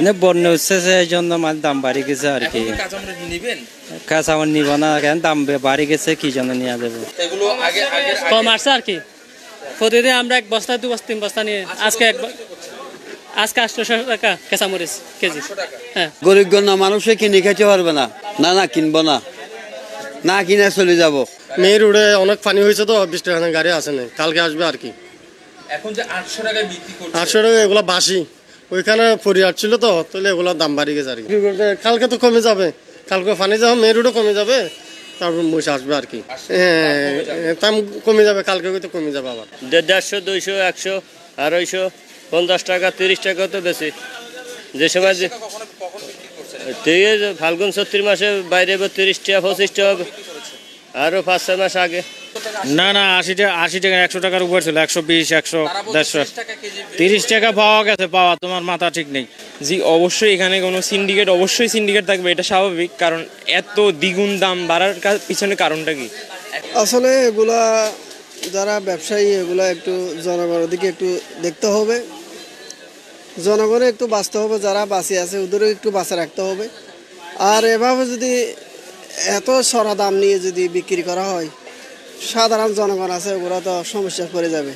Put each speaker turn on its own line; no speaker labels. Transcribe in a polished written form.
না বন্যা হচ্ছে এই জন্য মাছ দাম বাড়ি গেছে আর কি। কাঁচামরিচ নিব না কেন, দাম বাড়ি গেছে কি জন্য নিয়ে যাবো।
কম আসছে আর কি। প্রতিদিন আমরা 1 বস্তা 2 বস্তা 3 বস্তা নিয়ে আজকে 800 টাকা কাঁচামরিচ কেজি। হ্যাঁ,
গরিব গণ্য মানুষে কিনে খেতে পারবে না, না কিনবো না, না কিনে চলে যাব।
মেয়ের রোডে অনেক পানি হয়েছে তো 20 টাকা গাড়ি আসে না, কালকে আসবে আর কি।
এখন যে 800 টাকায় বিক্রি করছে,
800 টাকা এগুলো বাসি, ওইখানে পরিবার ছিল তো, তাহলে এগুলোর দাম বাড়ি গেছে আর কি। কালকে তো কমে যাবে, কালকে পানি যাবে, মেয়ের রোডে কমে যাবে, তারপর মহিষ আসবে আর কি। দাম কমে যাবে, কালকে তো কমে যাবে আবার।
150, 200, 100, 250, 50 টাকা 30 টাকা তো বেশি। যে সময় ফাল্গুন 34 মাসে বাইরে 30 টাকা 25 টাকা, আরো 5-6 মাস আগে
না 80 টাকা 100 টাকার উপর ছিল, 120, 100, 150, 30 টাকা পাওয়া গেছে। পাওয়া তোমার মাথা ঠিক নেই।
জি অবশ্যই এখানে কোনো অবশ্যই সিন্ডিকেট থাকবে, এটা স্বাভাবিক। কারণ এত দ্বিগুণ দাম বাড়ার পিছনে কারণটা কি?
আসলে এগুলা যারা ব্যবসায়ী, এগুলা একটু জনগণের দিকে একটু দেখতে হবে, জনগণের একটু বাঁচতে হবে, যারা বাঁচিয়ে আছে ওদেরও একটু বাঁচা রাখতে হবে। আর এভাবে যদি এত সরা দাম নিয়ে যদি বিক্রি করা হয়, সাধারণ জনগণ আছে ওরা তো সমস্যা পড়ে যাবে।